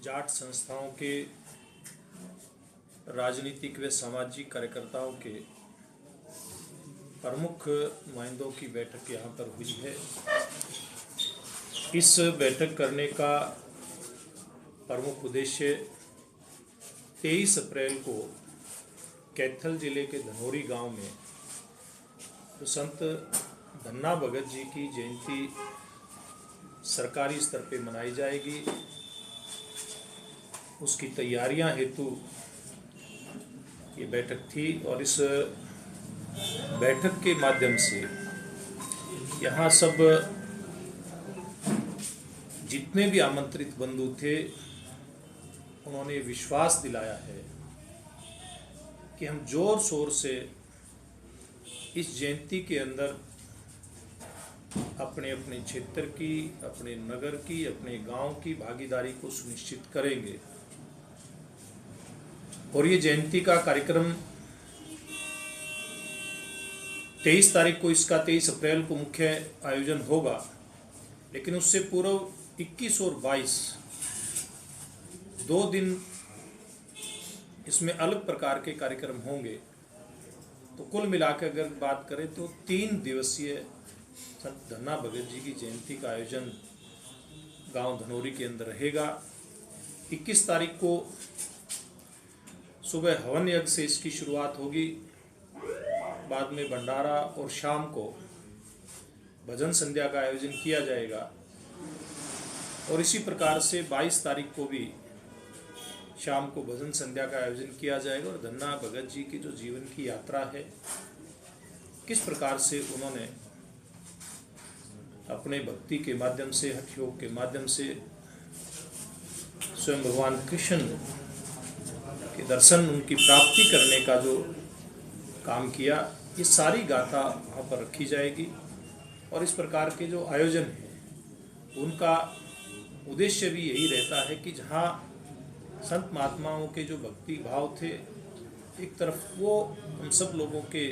जाट संस्थाओं के राजनीतिक व सामाजिक कार्यकर्ताओं के प्रमुख नुमाइंदों की बैठक यहाँ पर हुई है। इस बैठक करने का प्रमुख उद्देश्य 23 अप्रैल को कैथल जिले के धनौरी गांव में तो संत धन्ना भगत जी की जयंती सरकारी स्तर पे मनाई जाएगी। उसकी तैयारियां हेतु ये बैठक थी और इस बैठक के माध्यम से यहाँ सब जितने भी आमंत्रित बंधु थे उन्होंने विश्वास दिलाया है कि हम जोर शोर से इस जयंती के अंदर अपने अपने क्षेत्र की, अपने नगर की, अपने गांव की भागीदारी को सुनिश्चित करेंगे। और ये जयंती का कार्यक्रम 23 तारीख को, इसका 23 अप्रैल को मुख्य आयोजन होगा, लेकिन उससे पूर्व 21 और 22 2 दिन इसमें अलग प्रकार के कार्यक्रम होंगे। तो कुल मिलाकर अगर बात करें तो 3 दिवसीय संत धन्ना भगत जी की जयंती का आयोजन गांव धनौरी के अंदर रहेगा। 21 तारीख को सुबह हवन यज्ञ से इसकी शुरुआत होगी, बाद में भंडारा और शाम को भजन संध्या का आयोजन किया जाएगा। और इसी प्रकार से 22 तारीख को भी शाम को भजन संध्या का आयोजन किया जाएगा। और धन्ना भगत जी की जो जीवन की यात्रा है, किस प्रकार से उन्होंने अपने भक्ति के माध्यम से, हठ योग के माध्यम से स्वयं भगवान कृष्ण के दर्शन, उनकी प्राप्ति करने का जो काम किया, ये सारी गाथा वहाँ पर रखी जाएगी। और इस प्रकार के जो आयोजन है उनका उद्देश्य भी यही रहता है कि जहाँ संत महात्माओं के जो भक्ति भाव थे, एक तरफ वो हम सब लोगों के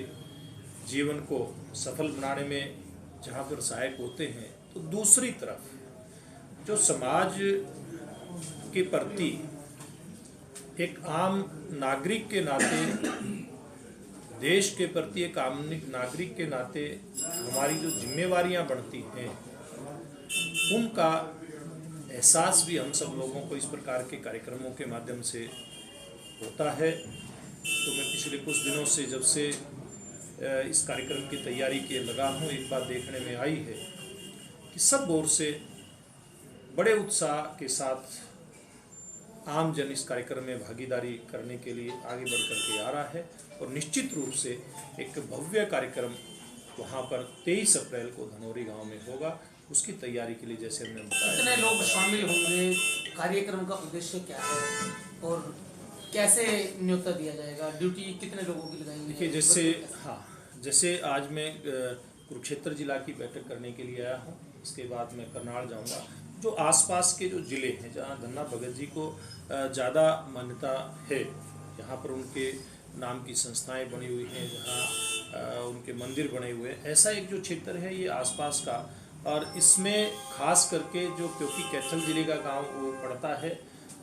जीवन को सफल बनाने में जहाँ पर सहायक होते हैं, तो दूसरी तरफ जो समाज के प्रति एक आम नागरिक के नाते, देश के प्रति एक आम नागरिक के नाते हमारी जो जिम्मेवारियां बनती हैं, उनका एहसास भी हम सब लोगों को इस प्रकार के कार्यक्रमों के माध्यम से होता है। तो मैं पिछले कुछ दिनों से जब से इस कार्यक्रम की तैयारी के लगा हूँ, एक बात देखने में आई है कि सब ओर से बड़े उत्साह के साथ आम जन इस कार्यक्रम में भागीदारी करने के लिए आगे बढ़ करके आ रहा है। और निश्चित रूप से एक भव्य कार्यक्रम वहाँ पर 23 अप्रैल को धनौरी गांव में होगा। उसकी तैयारी के लिए जैसे हमने बताया, कितने लोग शामिल होंगे, कार्यक्रम का उद्देश्य क्या है और कैसे न्योता दिया जाएगा, ड्यूटी कितने लोगों की लगाएंगे? देखिए, जैसे आज मैं कुरुक्षेत्र जिला की बैठक करने के लिए आया हूँ, इसके बाद मैं करनाल जाऊँगा। जो आसपास के जो ज़िले हैं जहाँ धन्ना भगत जी को ज़्यादा मान्यता है, जहाँ पर उनके नाम की संस्थाएं बनी हुई हैं, जहाँ उनके मंदिर बने हुए हैं, ऐसा एक जो क्षेत्र है ये आसपास का। और इसमें खास करके जो, क्योंकि कैथल जिले का गांव वो पड़ता है,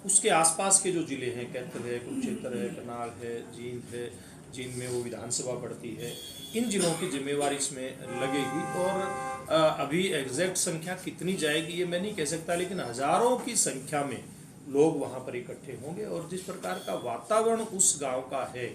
उसके आसपास के जो ज़िले हैं, कैथल है, कुरुक्षेत्र है, करनाल है, जींद है, जींद में वो विधानसभा पड़ती है, इन जिलों की जिम्मेवारी इसमें लगेगी। और अभी एग्जैक्ट संख्या कितनी जाएगी ये मैं नहीं कह सकता, लेकिन हज़ारों की संख्या में लोग वहाँ पर इकट्ठे होंगे। और जिस प्रकार का वातावरण उस गांव का है,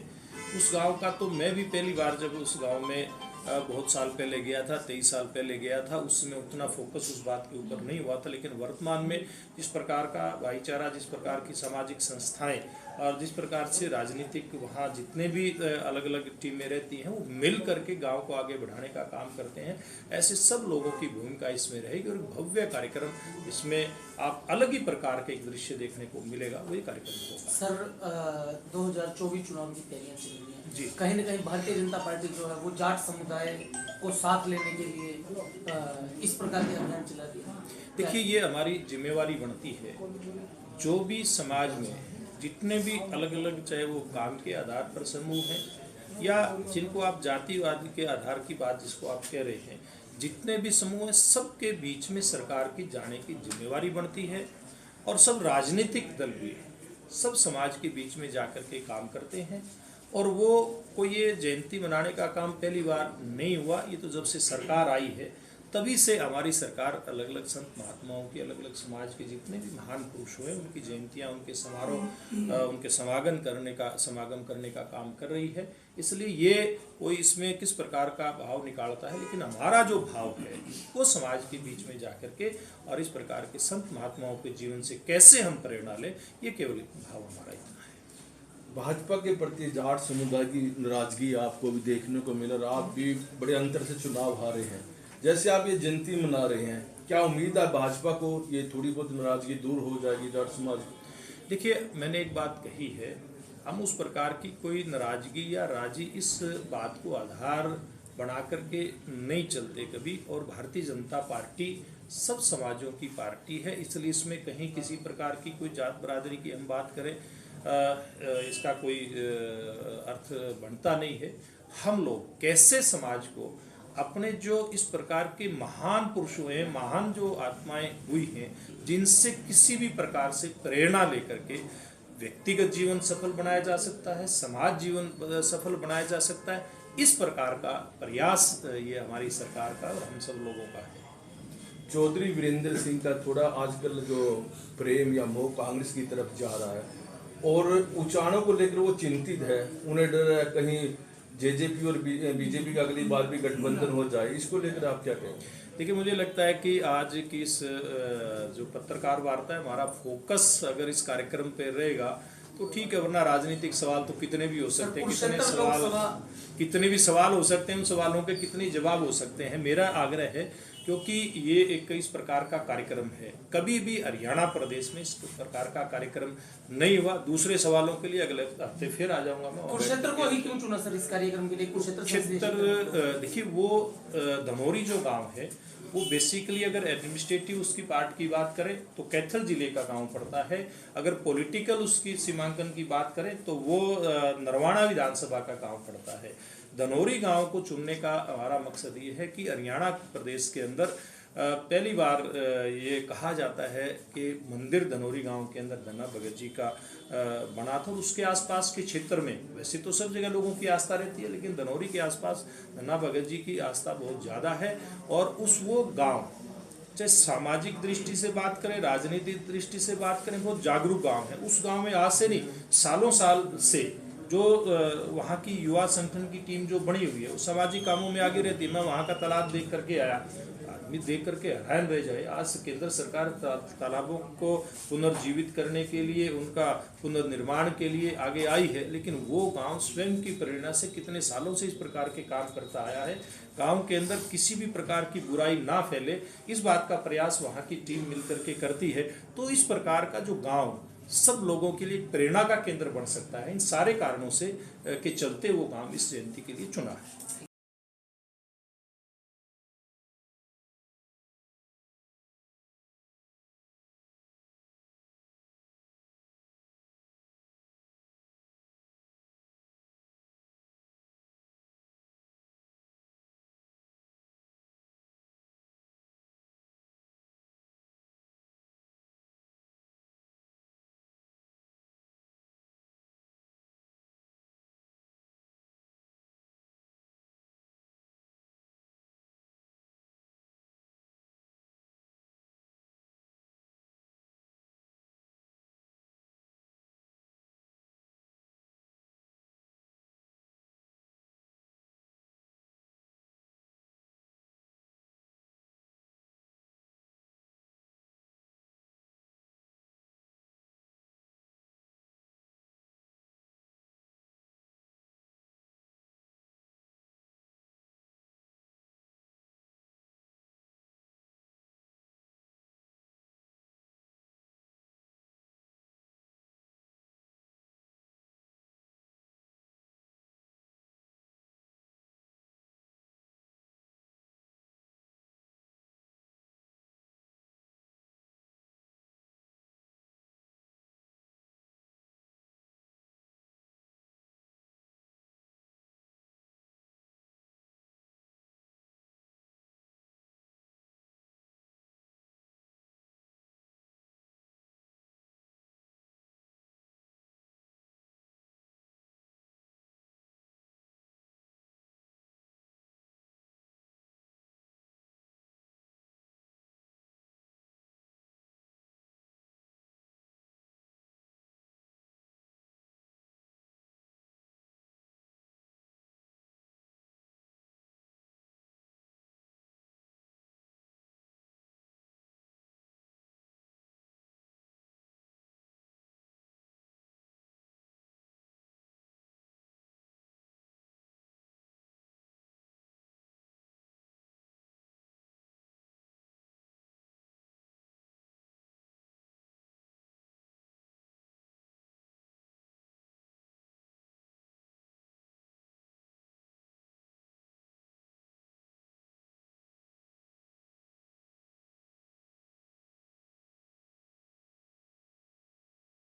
उस गांव का, तो मैं भी पहली बार जब उस गांव में बहुत साल पहले गया था, 23 साल पहले गया था, उसमें उतना फोकस उस बात के ऊपर नहीं हुआ था। लेकिन वर्तमान में जिस प्रकार का भाईचारा, जिस प्रकार की सामाजिक संस्थाएं और जिस प्रकार से राजनीतिक वहाँ जितने भी अलग अलग टीमें रहती हैं, वो मिल करके गांव को आगे बढ़ाने का काम करते हैं, ऐसे सब लोगों की भूमिका इसमें रहेगी। और भव्य कार्यक्रम, इसमें आप अलग ही प्रकार के एक दृश्य देखने को मिलेगा, वही कार्यक्रम होगा। सर, 2024 चुनाव की तैयारियां चल रही हैं जी। कहीं ना कहीं भारतीय जनता पार्टी जो है वो जाट समुदाय को साथ लेने के लिए इस प्रकार के अभियान चला रही है। देखिए, ये हमारी जिम्मेवारी बनती है, जो भी समाज में जितने भी अलग अलग, चाहे वो काम के आधार पर समूह हैं या जिनको आप जातिवाद के आधार की बात जिसको आप कह रहे हैं, जितने भी समूह हैं, सबके बीच में सरकार की जाने की जिम्मेवारी बनती है। और सब राजनीतिक दल भी सब समाज के बीच में जाकर के काम करते हैं। और वो कोई ये जयंती मनाने का काम पहली बार नहीं हुआ, ये तो जब से सरकार आई है तभी से हमारी सरकार अलग अलग संत महात्माओं की, अलग अलग समाज के जितने भी महान पुरुष हुए उनकी जयंतियाँ, उनके समारोह, उनके समागम करने का काम कर रही है। इसलिए ये कोई इसमें किस प्रकार का भाव निकालता है, लेकिन हमारा जो भाव है वो समाज के बीच में जाकर के और इस प्रकार के संत महात्माओं के जीवन से कैसे हम प्रेरणा लें, ये केवल भाव हमारा इतना है। भाजपा के प्रति जाट समुदाय की नाराजगी आपको भी देखने को मिला और आप भी बड़े अंतर से चुनाव हारे हैं। जैसे आप ये जयंती मना रहे हैं, क्या उम्मीद है भाजपा को ये थोड़ी बहुत नाराजगी दूर हो जाएगी जाट समाज की? देखिए, मैंने एक बात कही है, हम उस प्रकार की कोई नाराजगी या राजी इस बात को आधार बना करके नहीं चलते कभी। और भारतीय जनता पार्टी सब समाजों की पार्टी है, इसलिए इसमें कहीं किसी प्रकार की कोई जात बरादरी की हम बात करें इसका कोई अर्थ बनता नहीं है। हम लोग कैसे समाज को अपने जो इस प्रकार के महान पुरुष हुए हैं, महान जो आत्माएं हुई हैं, जिनसे किसी भी प्रकार से प्रेरणा लेकर के व्यक्तिगत जीवन सफल बनाया जा सकता है, समाज जीवन सफल बनाया जा सकता है, इस प्रकार का प्रयास ये हमारी सरकार का और हम सब लोगों का है। चौधरी वीरेंद्र सिंह का थोड़ा आजकल जो प्रेम या मोह कांग्रेस की तरफ जा रहा है और उच्चारणों को लेकर वो चिंतित है, उन्हें डर है कहीं जेजेपी और बीजेपी का अगली बार भी गठबंधन हो जाए, इसको लेकर आप क्या कहेंगे? देखिए, मुझे लगता है कि आज की इस जो पत्रकार वार्ता है, हमारा फोकस अगर इस कार्यक्रम पे रहेगा तो ठीक है, वरना राजनीतिक सवाल तो कितने भी हो सकते हैं, कितने भी सवाल हो सकते हैं, उन सवालों के कितने जवाब हो सकते हैं। मेरा आग्रह है, क्योंकि ये एक इस प्रकार का कार्यक्रम है, कभी भी हरियाणा प्रदेश में इस प्रकार का कार्यक्रम नहीं हुआ। दूसरे सवालों के लिए अगले हफ्ते फिर आ जाऊंगा मैं। कुरुक्षेत्र को ही क्यों चुना सर इस कार्यक्रम के लिए? कुरुक्षेत्र देखिए, वो धनोरी जो गांव है वो बेसिकली अगर एडमिनिस्ट्रेटिव उसकी पार्ट की बात करें तो कैथल जिले का गांव पड़ता है। अगर पॉलिटिकल उसकी सीमांकन की बात करें तो वो नरवाना विधानसभा का गांव पड़ता है। धनोरी गांव को चुनने का हमारा मकसद ये है कि हरियाणा प्रदेश के अंदर पहली बार ये कहा जाता है कि मंदिर धनोरी गांव के अंदर धन्ना भगत जी का बना था। उसके आसपास के क्षेत्र में वैसे तो सब जगह लोगों की आस्था रहती है, लेकिन धनोरी के आसपास धन्ना भगत जी की आस्था बहुत ज़्यादा है। और वो गांव चाहे सामाजिक दृष्टि से बात करें, राजनीतिक दृष्टि से बात करें, बहुत जागरूक गांव है। उस गांव में आज से नहीं, सालों साल से जो वहाँ की युवा संगठन की टीम जो बनी हुई है, वो सामाजिक कामों में आगे रहती है। मैं वहाँ का तालाब देख करके आया, आदमी देख करके हैरान रह जाए। आज केंद्र सरकार तालाबों को पुनर्जीवित करने के लिए, उनका पुनर्निर्माण के लिए आगे आई है, लेकिन वो गांव स्वयं की प्रेरणा से कितने सालों से इस प्रकार के काम करता आया है। गांव के अंदर किसी भी प्रकार की बुराई ना फैले, इस बात का प्रयास वहाँ की टीम मिलकर के करती है। तो इस प्रकार का जो गाँव सब लोगों के लिए प्रेरणा का केंद्र बन सकता है, इन सारे कारणों से के चलते वो गांव इस जयंती के लिए चुना है।